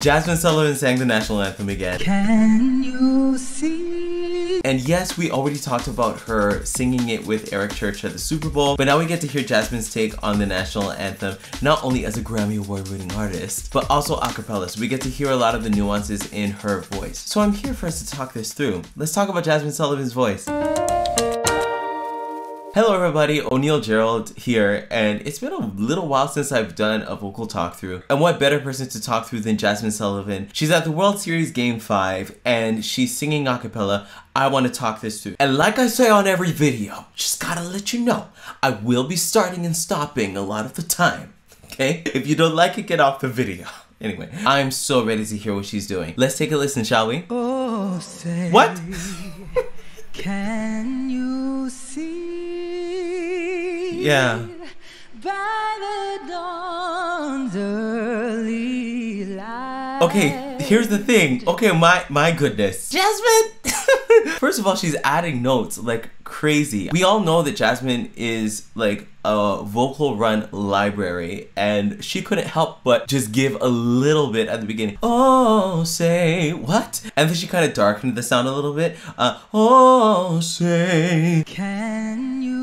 Jazmine Sullivan sang the National Anthem again. Can you see? And yes, we already talked about her singing it with Eric Church at the Super Bowl, but now we get to hear Jazmine's take on the National Anthem, not only as a Grammy Award-winning artist, but also a cappella, so we get to hear a lot of the nuances in her voice. So I'm here for us to talk this through. Let's talk about Jazmine Sullivan's voice. Hello everybody, O'Neal Gerald here, and it's been a little while since I've done a vocal talk through. And what better person to talk through than Jazmine Sullivan? She's at the World Series Game 5 and she's singing a cappella. I want to talk this through. And like I say on every video, just gotta let you know, I will be starting and stopping a lot of the time, okay? If you don't like it, get off the video. Anyway, I'm so ready to hear what she's doing. Let's take a listen, shall we? Oh, say, what? Can you see? Yeah. By the dawn's early light. Okay, here's the thing. Okay, my goodness. Jazmine! First of all, she's adding notes like crazy. We all know that Jazmine is like a vocal run library, and she couldn't help but just give a little bit at the beginning. Oh, say what? And then she kind of darkened the sound a little bit. Oh, say can you?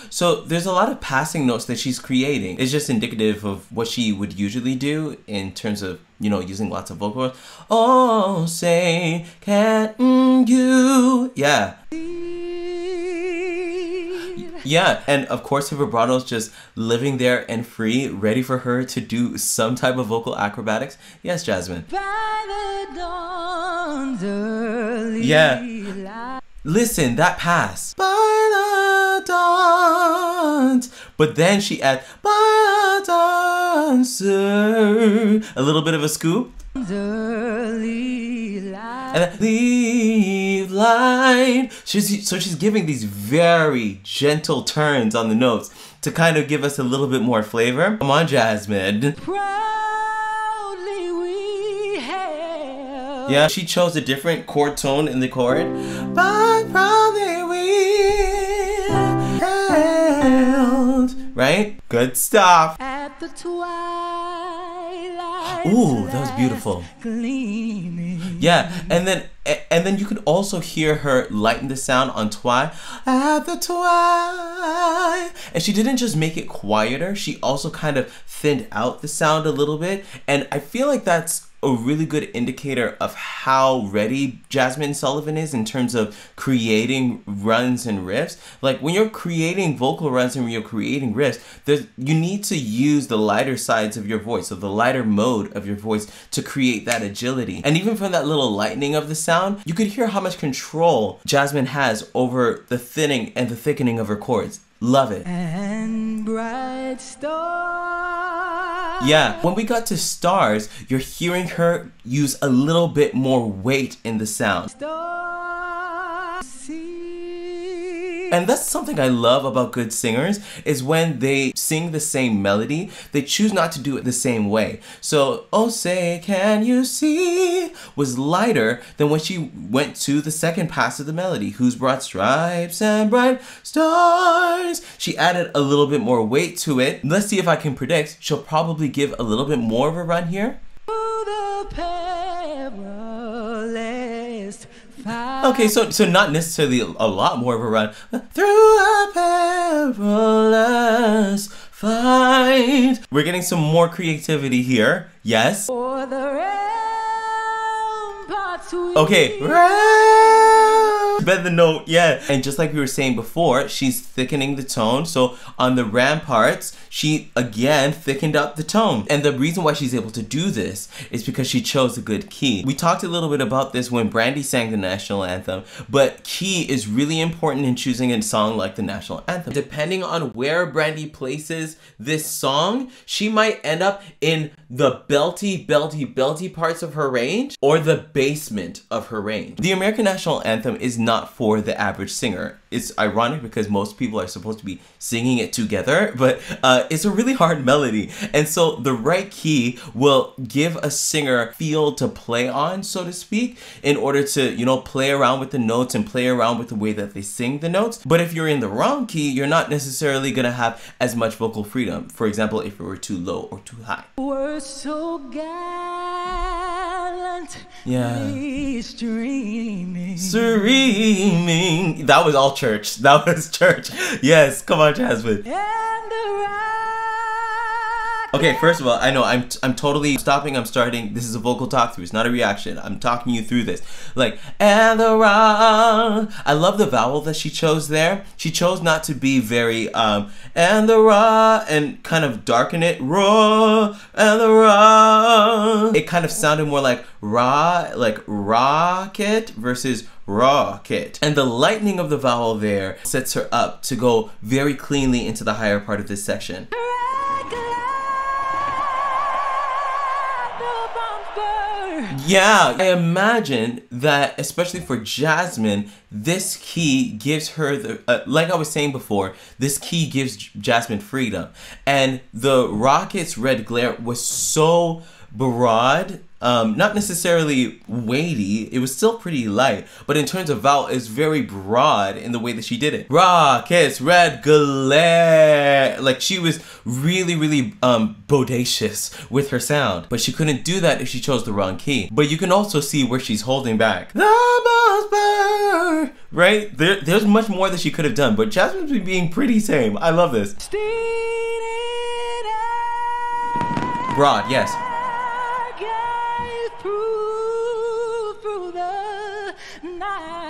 So there's a lot of passing notes that she's creating. It's just indicative of what she would usually do in terms of, you know, using lots of vocals. Oh, say, can you? Yeah. Yeah, and of course her vibrato's just living there and free, ready for her to do some type of vocal acrobatics. Yes, Jazmine. By the dawn's early light. Listen, that pass. By the dawn's. But then she adds, by the dawn's early. A little bit of a scoop. Early light. And then leave light. So she's giving these very gentle turns on the notes to kind of give us a little bit more flavor. Come on, Jazmine. Proudly we hail. Yeah, she chose a different chord tone in the chord. But proudly we hailed. Right? Good stuff. At the twilight. Ooh, that was beautiful. Gleaming. Yeah, and then you could also hear her lighten the sound on twi. At the twi. And she didn't just make it quieter, she also kind of thinned out the sound a little bit. And I feel like that's a really good indicator of how ready Jazmine Sullivan is in terms of creating runs and riffs. Like when you're creating vocal runs and when you're creating riffs, you need to use the lighter sides of your voice, so the lighter mode of your voice to create that agility. And even from that little lightening of the sound, you could hear how much control Jazmine has over the thinning and the thickening of her chords. Love it. And bright stars. Yeah, when we got to stars, you're hearing her use a little bit more weight in the sound. And that's something I love about good singers, is when they sing the same melody, they choose not to do it the same way. So, oh say, can you see, was lighter than when she went to the second pass of the melody, whose broad stripes and bright stars. She added a little bit more weight to it. Let's see if I can predict. She'll probably give a little bit more of a run here. Okay, so not necessarily a lot more of a run. Through a perilous fight. We're getting some more creativity here. Yes. For the ramparts we okay. Bend the note, yeah. And just like we were saying before, she's thickening the tone. So on the ramparts, she again thickened up the tone. And the reason why she's able to do this is because she chose a good key. We talked a little bit about this when Brandy sang the National Anthem, but key is really important in choosing a song like the National Anthem. Depending on where Brandy places this song, she might end up in the belty parts of her range or the basement of her range. The American National Anthem is not not for the average singer. It's ironic because most people are supposed to be singing it together, but it's a really hard melody. And so the right key will give a singer field to play on, so to speak, in order to, you know, play around with the notes and play around with the way that they sing the notes. But if you're in the wrong key, you're not necessarily going to have as much vocal freedom. For example, if it were too low or too high. We're so gallant. Yeah. Streaming. Streaming. That was all church. That was church. Yes, come on, Jazmine. And the Okay, first of all, I know I'm totally stopping, I'm starting. This is a vocal talk through. It's not a reaction. I'm talking you through this. Like, and the ra. I love the vowel that she chose there. She chose not to be very and the ra and kind of darken it. Ra and the ra. It kind of sounded more like ra, like rocket versus rocket. And the lightening of the vowel there sets her up to go very cleanly into the higher part of this section. Yeah, I imagine that, especially for Jazmine, this key gives her the, like I was saying before, this key gives Jazmine freedom. And the Rocket's Red Glare was so broad, not necessarily weighty, it was still pretty light, but in terms of vowel, it's very broad in the way that she did it. Rockets, red glare. Like, she was really, really bodacious with her sound, but she couldn't do that if she chose the wrong key. But you can also see where she's holding back. Right? There's much more that she could have done, but Jazmine's been being pretty tame. I love this. Broad, yes.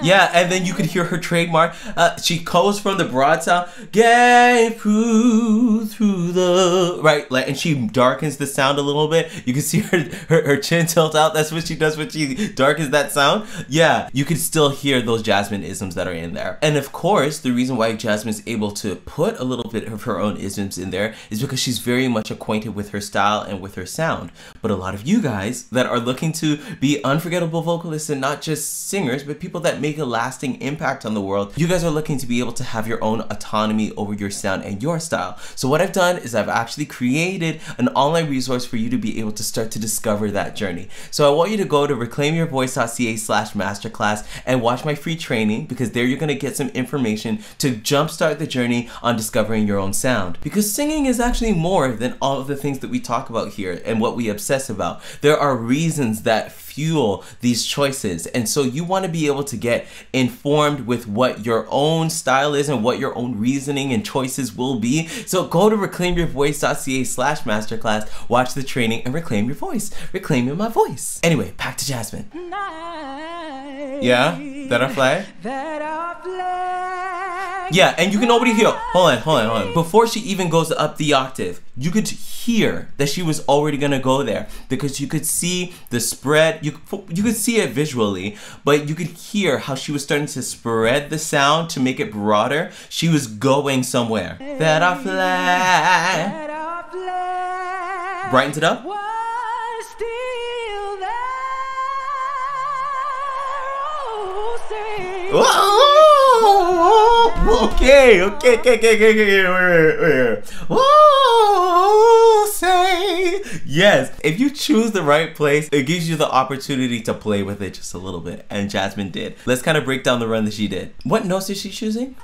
Yeah, and then you could hear her trademark. She goes from the broad sound, gave through the right, like, and she darkens the sound a little bit. You can see her chin tilt out. That's what she does when she darkens that sound. Yeah, you could still hear those Jazmine isms that are in there. And of course, the reason why Jazmine's able to put a little bit of her own isms in there is because she's very much acquainted with her style and with her sound. But a lot of you guys that are looking to be unforgettable vocalists and not just singers, but people that make a lasting impact on the world, you guys are looking to be able to have your own autonomy over your sound and your style. So what I've done is I've actually created an online resource for you to be able to start to discover that journey. So I want you to go to reclaimyourvoice.ca/masterclass and watch my free training, because there you're going to get some information to jumpstart the journey on discovering your own sound. Because singing is actually more than all of the things that we talk about here and what we obsess about. There are reasons that fuel these choices, and so you want to be able to get informed with what your own style is and what your own reasoning and choices will be. So go to reclaimyourvoice.ca/masterclass, watch the training, and reclaim your voice. Reclaiming my voice. Anyway, back to Jazmine. Yeah, that our flag? Yeah, and you can already hear, hold on. Before she even goes up the octave, you could hear that she was already gonna go there, because you could see the spread, you could see it visually, but you could hear how she was starting to spread the sound to make it broader. She was going somewhere. That our flag brightens it up. Okay. Whoa, say yes. If you choose the right place, it gives you the opportunity to play with it just a little bit, and Jazmine did. Let's kind of break down the run that she did. What notes is she choosing?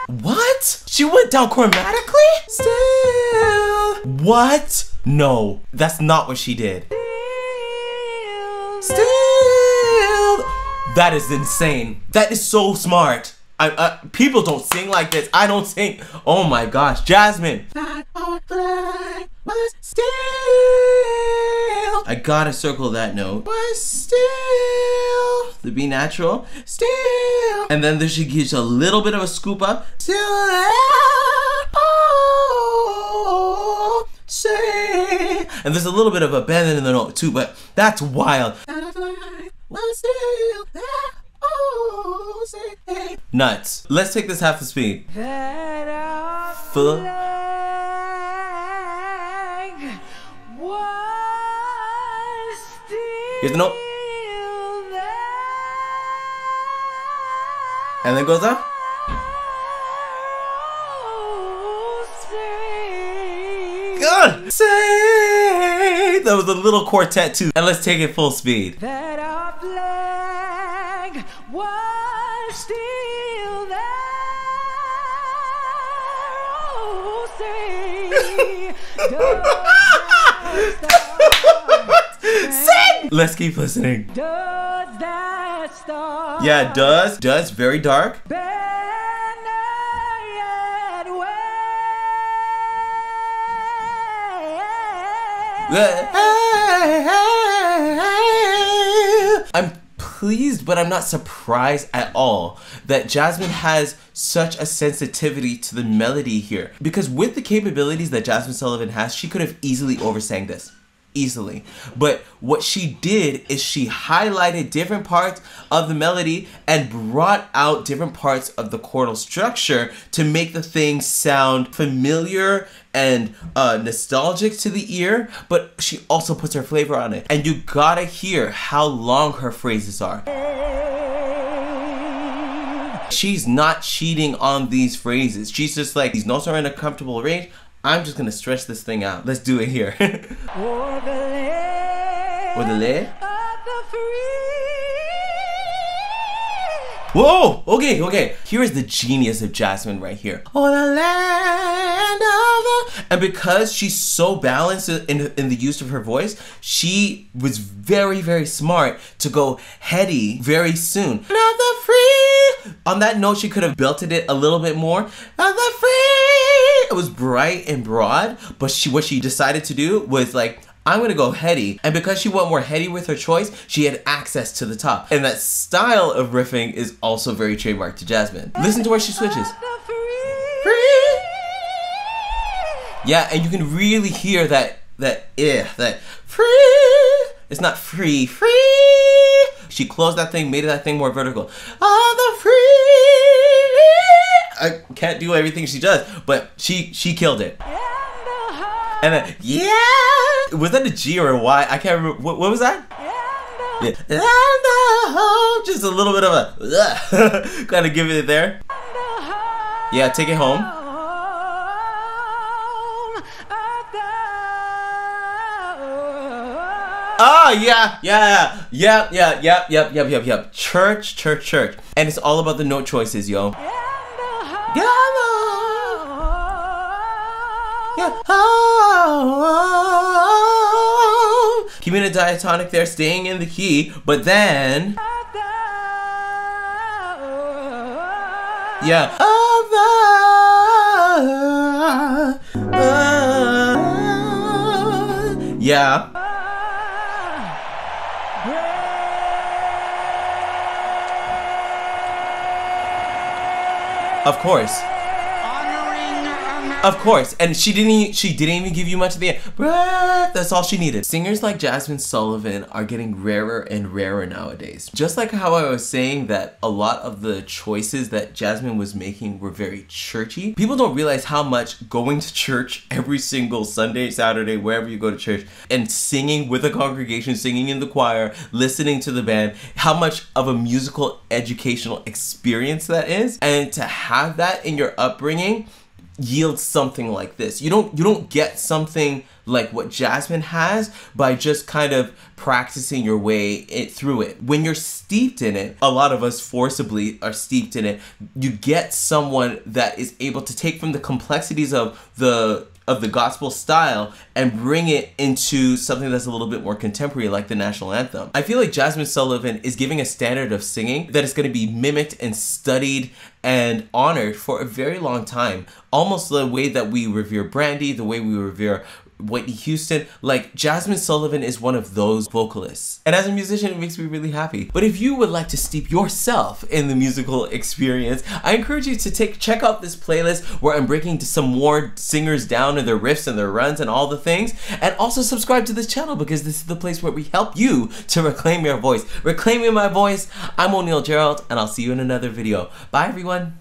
What? She went down chromatically? Still. What? No, that's not what she did. Still. That is insane. That is so smart. People don't sing like this. I don't sing. Oh my gosh, Jazmine. I gotta circle that note. But still, the B natural. Still. And then there she gives a little bit of a scoop up. Still. Oh, say. And there's a little bit of a bend in the note too, but that's wild. Nuts. Let's take this half the speed. Full. Here's the note. And then goes up. Good. Say that was a little quartet too. And let's take it full speed. That our flag was still there. Oh, say, Sing! Let's keep listening. does that star? Yeah, does. Does. Very dark. I'm pleased, but I'm not surprised at all that Jazmine has such a sensitivity to the melody here. Because with the capabilities that Jazmine Sullivan has, she could have easily oversang this. Easily. But what she did is she highlighted different parts of the melody and brought out different parts of the chordal structure to make the thing sound familiar and nostalgic to the ear, but she also puts her flavor on it. And you gotta hear how long her phrases are. She's not cheating on these phrases. She's just like, these notes are in a comfortable range. I'm just gonna stretch this thing out. Let's do it here. Or the land With the lid? of the free. Whoa! Okay, okay. Here is the genius of Jazmine right here. Oh, the land of the... And because she's so balanced in the use of her voice, she was very, very smart to go heady very soon. Of the free. On that note, she could have belted it a little bit more. Of the free. It was bright and broad, but what she decided to do was like, I'm gonna go heady. And because she went more heady with her choice, she had access to the top. And that style of riffing is also very trademark to Jazmine. Listen to where she switches. Free. Yeah, and you can really hear that free. It's not free. She closed that thing, made that thing more vertical. The free. I can't do everything she does, but she killed it. And then, yeah! Was that a G or a Y? I can't remember. What was that? Yeah. Just a little bit of a kind of give it there. Yeah, take it home. Oh, yep. Church. And it's all about the note choices, yo. Keeping a diatonic there, staying in the key, but then yeah. Yeah. Of course. Of course, and she didn't even give you much at the end. That's all she needed. Singers like Jazmine Sullivan are getting rarer and rarer nowadays. Just like how I was saying that a lot of the choices that Jazmine was making were very churchy. People don't realize how much going to church every single Sunday, Saturday, wherever you go to church, and singing with a congregation, singing in the choir, listening to the band, how much of a musical educational experience that is. And to have that in your upbringing yields something like this. You don't get something like what Jazmine has by just kind of practicing your way through it. When you're steeped in it, a lot of us forcibly are steeped in it, you get someone that is able to take from the complexities of the gospel style and bring it into something that's a little bit more contemporary, like the National Anthem. I feel like Jazmine Sullivan is giving a standard of singing that is going to be mimicked and studied and honored for a very long time. Almost the way that we revere Brandy, the way we revere Whitney Houston. Like, Jazmine Sullivan is one of those vocalists. And as a musician, it makes me really happy. But if you would like to steep yourself in the musical experience, I encourage you to check out this playlist where I'm breaking some more singers down and their riffs and their runs and all the things. And also subscribe to this channel, because this is the place where we help you to reclaim your voice. Reclaiming my voice, I'm O'Neil Gerald, and I'll see you in another video. Bye, everyone.